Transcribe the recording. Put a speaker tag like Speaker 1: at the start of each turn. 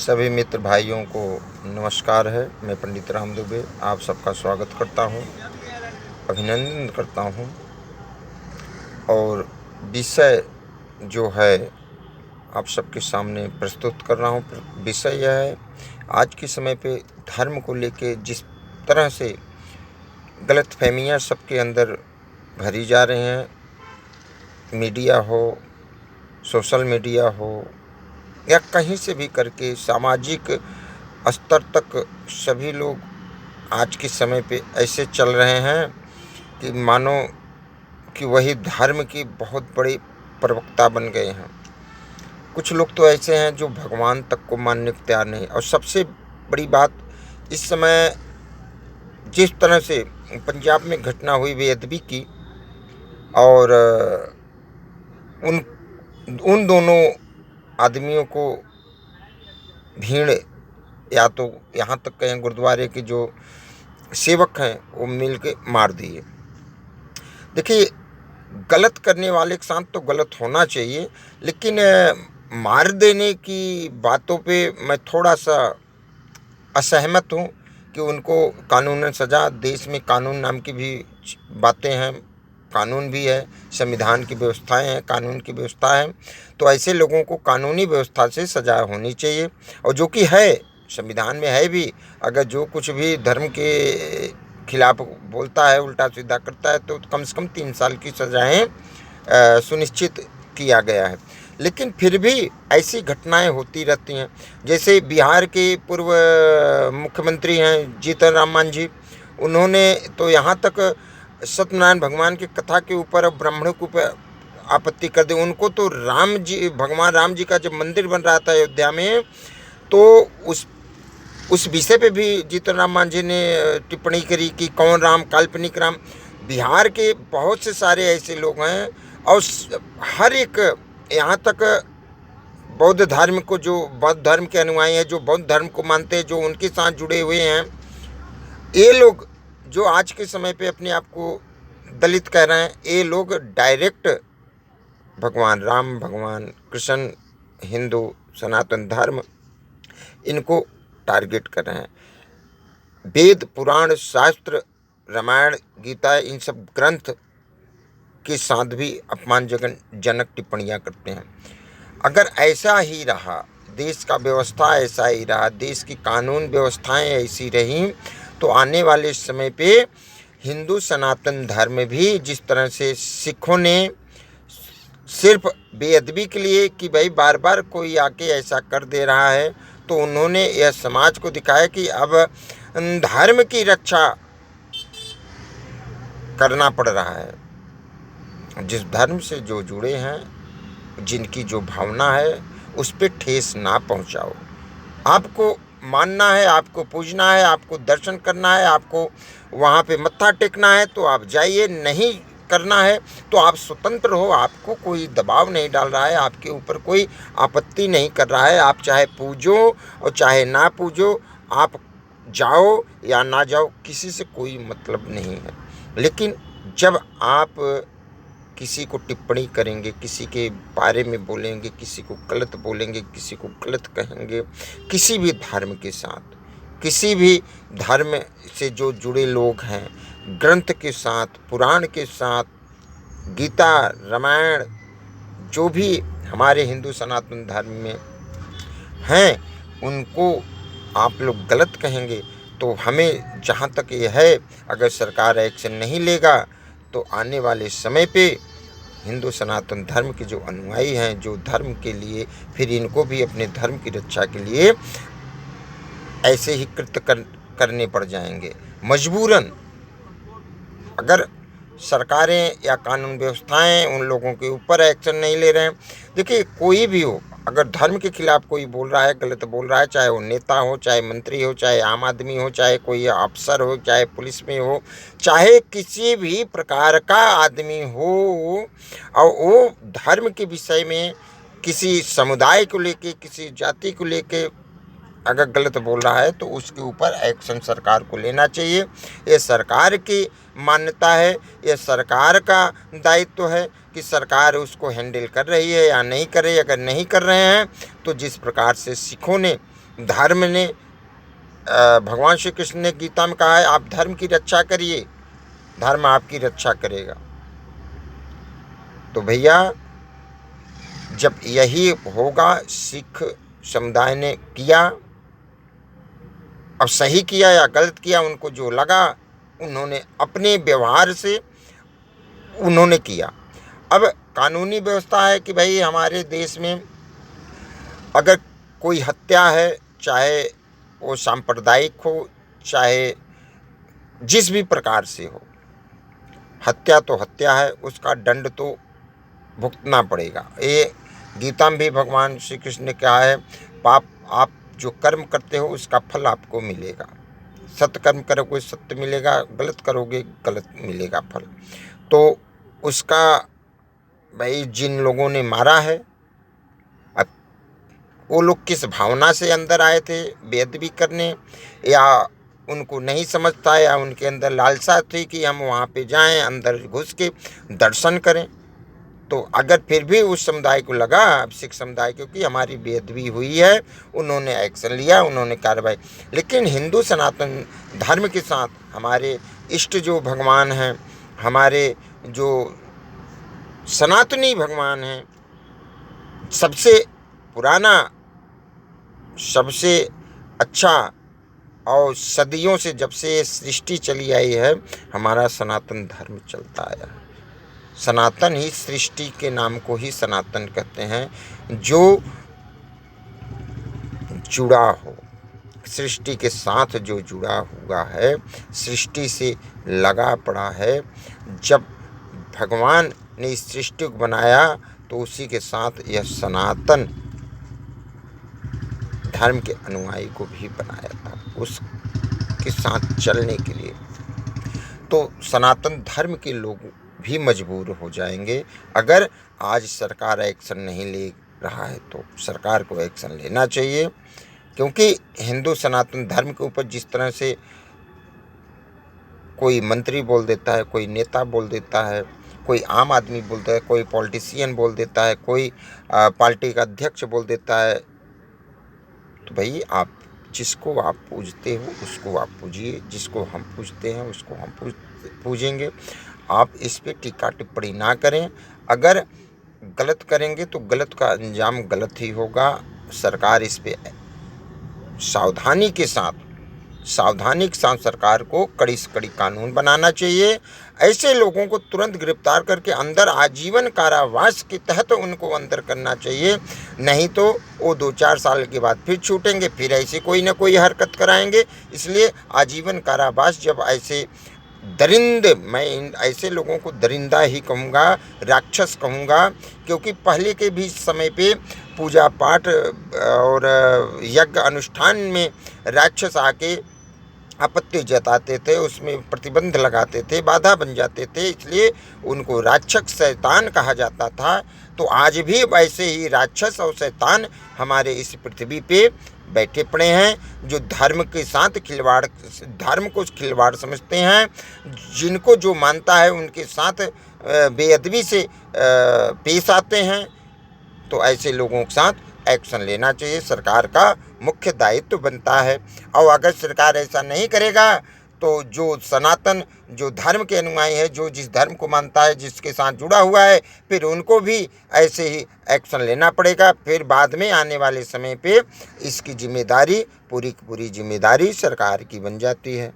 Speaker 1: सभी मित्र भाइयों को नमस्कार है। मैं पंडित राम दुबे आप सबका स्वागत करता हूँ, अभिनंदन करता हूँ। और विषय जो है आप सबके सामने प्रस्तुत कर रहा हूँ। विषय यह है, आज के समय पे धर्म को लेके जिस तरह से गलतफहमियाँ सबके अंदर भरी जा रही हैं, मीडिया हो, सोशल मीडिया हो या कहीं से भी करके सामाजिक स्तर तक सभी लोग आज के समय पे ऐसे चल रहे हैं कि मानो कि वही धर्म की बहुत बड़ी प्रवक्ता बन गए हैं। कुछ लोग तो ऐसे हैं जो भगवान तक को मानने को तैयार नहीं। और सबसे बड़ी बात, इस समय जिस तरह से पंजाब में घटना हुई बेअदबी की, और उन उन दोनों आदमियों को भीड़ या तो यहाँ तक कहें गुरुद्वारे के जो सेवक हैं वो मिल के मार दिए। देखिए, गलत करने वाले के साथ तो गलत होना चाहिए, लेकिन मार देने की बातों पे मैं थोड़ा सा असहमत हूँ कि उनको कानूनन सज़ा। देश में कानून नाम की भी बातें हैं, कानून भी है, संविधान की व्यवस्थाएं हैं, कानून की व्यवस्था है। तो ऐसे लोगों को कानूनी व्यवस्था से सज़ा होनी चाहिए, और जो कि है संविधान में है भी। अगर जो कुछ भी धर्म के खिलाफ बोलता है, उल्टा सीधा करता है, तो कम से कम 3 साल की सज़ाएँ सुनिश्चित किया गया है। लेकिन फिर भी ऐसी घटनाएं होती रहती हैं। जैसे बिहार के पूर्व मुख्यमंत्री हैं जीतन राम मांझी, उन्होंने तो यहाँ तक सत्यनारायण भगवान की कथा के ऊपर और ब्राह्मणों के ऊपर आपत्ति कर दी। उनको तो भगवान राम जी का जब मंदिर बन रहा था अयोध्या में, तो उस विषय पे भी जीतन राम मांझी ने टिप्पणी करी कि कौन राम, काल्पनिक राम। बिहार के बहुत से सारे ऐसे लोग हैं, और हर एक, यहाँ तक बौद्ध धर्म को, जो बौद्ध धर्म के अनुयायी हैं, जो बौद्ध धर्म को मानते हैं, जो उनके साथ जुड़े हुए हैं, ये लोग जो आज के समय पे अपने आप को दलित कह रहे हैं, ये लोग डायरेक्ट भगवान राम, भगवान कृष्ण, हिंदू सनातन धर्म, इनको टारगेट कर रहे हैं। वेद, पुराण, शास्त्र, रामायण, गीता, इन सब ग्रंथ के साथ भी अपमानजनक टिप्पणियां करते हैं। अगर ऐसा ही रहा, देश का व्यवस्था ऐसा ही रहा, देश की कानून व्यवस्थाएं ऐसी रहीं, तो आने वाले समय पे हिंदू सनातन धर्म भी, जिस तरह से सिखों ने सिर्फ बेअदबी के लिए कि भाई बार बार कोई आके ऐसा कर दे रहा है, तो उन्होंने यह समाज को दिखाया कि अब धर्म की रक्षा करना पड़ रहा है। जिस धर्म से जो जुड़े हैं, जिनकी जो भावना है, उस पे ठेस ना पहुंचाओ। आपको मानना है, आपको पूजना है, आपको दर्शन करना है, आपको वहाँ पे मत्था टेकना है, तो आप जाइए। नहीं करना है तो आप स्वतंत्र हो, आपको कोई दबाव नहीं डाल रहा है, आपके ऊपर कोई आपत्ति नहीं कर रहा है। आप चाहे पूजो और चाहे ना पूजो, आप जाओ या ना जाओ, किसी से कोई मतलब नहीं है। लेकिन जब आप किसी को टिप्पणी करेंगे, किसी के बारे में बोलेंगे, किसी को गलत बोलेंगे, किसी को गलत कहेंगे, किसी भी धर्म के साथ, किसी भी धर्म से जो जुड़े लोग हैं, ग्रंथ के साथ, पुराण के साथ, गीता, रामायण, जो भी हमारे हिंदू सनातन धर्म में हैं, उनको आप लोग गलत कहेंगे, तो हमें जहाँ तक ये है, अगर सरकार एक्शन नहीं लेगा, तो आने वाले समय पे हिंदू सनातन धर्म के जो अनुयायी हैं, जो धर्म के लिए, फिर इनको भी अपने धर्म की रक्षा के लिए ऐसे ही कृत्य करने पड़ जाएंगे मजबूरन। अगर सरकारें या कानून व्यवस्थाएं उन लोगों के ऊपर एक्शन नहीं ले रहे हैं। देखिए, कोई भी हो, अगर धर्म के खिलाफ कोई बोल रहा है, गलत बोल रहा है, चाहे वो नेता हो, चाहे मंत्री हो, चाहे आम आदमी हो, चाहे कोई अफसर हो, चाहे पुलिस में हो, चाहे किसी भी प्रकार का आदमी हो, और वो धर्म के विषय में किसी समुदाय को लेके, किसी जाति को लेके अगर गलत बोल रहा है, तो उसके ऊपर एक्शन सरकार को लेना चाहिए। ये सरकार की मान्यता है, ये सरकार का दायित्व है कि सरकार उसको हैंडल कर रही है या नहीं कर रही है। अगर नहीं कर रहे हैं, तो जिस प्रकार से सिखों ने धर्म ने भगवान श्री कृष्ण ने गीता में कहा है, आप धर्म की रक्षा करिए, धर्म आपकी रक्षा करेगा। तो भैया जब यही होगा, सिख समुदाय ने किया, अब सही किया या गलत किया, उनको जो लगा उन्होंने अपने व्यवहार से उन्होंने किया। अब कानूनी व्यवस्था है कि भाई हमारे देश में अगर कोई हत्या है, चाहे वो सांप्रदायिक हो, चाहे जिस भी प्रकार से हो, हत्या तो हत्या है, उसका दंड तो भुगतना पड़ेगा। ये गीता में भी भगवान श्री कृष्ण ने कहा है, पाप आप जो कर्म करते हो उसका फल आपको मिलेगा। सत्य कर्म करोगे सत्य मिलेगा, गलत करोगे गलत मिलेगा फल। तो उसका भाई जिन लोगों ने मारा है, अब वो लोग किस भावना से अंदर आए थे बेअदबी करने, या उनको नहीं समझता, या उनके अंदर लालसा थी कि हम वहाँ पे जाएं, अंदर घुस के दर्शन करें। तो अगर फिर भी उस समुदाय को लगा, सिख समुदाय, क्योंकि हमारी बेअदबी हुई है, उन्होंने एक्शन लिया, उन्होंने कार्रवाई। लेकिन हिंदू सनातन धर्म के साथ हमारे इष्ट जो भगवान हैं, हमारे जो सनातनी भगवान हैं, सबसे पुराना, सबसे अच्छा, और सदियों से जब से सृष्टि चली आई है, हमारा सनातन धर्म चलता आया है। सनातन ही सृष्टि के नाम को ही सनातन कहते हैं, जो जुड़ा हो, सृष्टि के साथ जो जुड़ा हुआ है, सृष्टि से लगा पड़ा है। जब भगवान ने इस सृष्टि को बनाया तो उसी के साथ यह सनातन धर्म के अनुयायी को भी बनाया था, उसके साथ चलने के लिए। तो सनातन धर्म के लोग भी मजबूर हो जाएंगे। अगर आज सरकार एक्शन नहीं ले रहा है तो सरकार को एक्शन लेना चाहिए, क्योंकि हिंदू सनातन धर्म के ऊपर जिस तरह से कोई मंत्री बोल देता है, कोई नेता बोल देता है, कोई आम आदमी बोलता है, कोई पॉलिटिशियन बोल देता है, कोई पार्टी का अध्यक्ष बोल देता है, तो भाई आप जिसको आप पूजते हो उसको आप पूजिए, जिसको हम पूजते हैं उसको हम पूजेंगे। आप इस पे टीका टिप्पणी ना करें। अगर गलत करेंगे तो गलत का अंजाम गलत ही होगा। सरकार इस पे सावधानी के साथ सरकार को कड़ी से कड़ी कानून बनाना चाहिए। ऐसे लोगों को तुरंत गिरफ्तार करके अंदर आजीवन कारावास के तहत उनको अंदर करना चाहिए। नहीं तो वो 2-4 साल के बाद फिर छूटेंगे, फिर ऐसे कोई ना कोई हरकत कराएंगे। इसलिए आजीवन कारावास, जब ऐसे दरिंद, मैं ऐसे लोगों को दरिंदा ही कहूँगा, राक्षस कहूँगा, क्योंकि पहले के भी समय पे पूजा पाठ और यज्ञ अनुष्ठान में राक्षस आके आपत्ति जताते थे, उसमें प्रतिबंध लगाते थे, बाधा बन जाते थे, इसलिए उनको राक्षस शैतान कहा जाता था। तो आज भी वैसे ही राक्षस और शैतान हमारे इस पृथ्वी पे बैठे पड़े हैं, जो धर्म के साथ खिलवाड़, धर्म को खिलवाड़ समझते हैं, जिनको जो मानता है उनके साथ बेअदबी से पेश आते हैं। तो ऐसे लोगों के साथ एक्शन लेना चाहिए, सरकार का मुख्य दायित्व बनता है। और अगर सरकार ऐसा नहीं करेगा तो जो सनातन, जो धर्म के अनुयायी है, जो जिस धर्म को मानता है, जिसके साथ जुड़ा हुआ है, फिर उनको भी ऐसे ही एक्शन लेना पड़ेगा। फिर बाद में आने वाले समय पे इसकी जिम्मेदारी, पूरी की पूरी जिम्मेदारी सरकार की बन जाती है।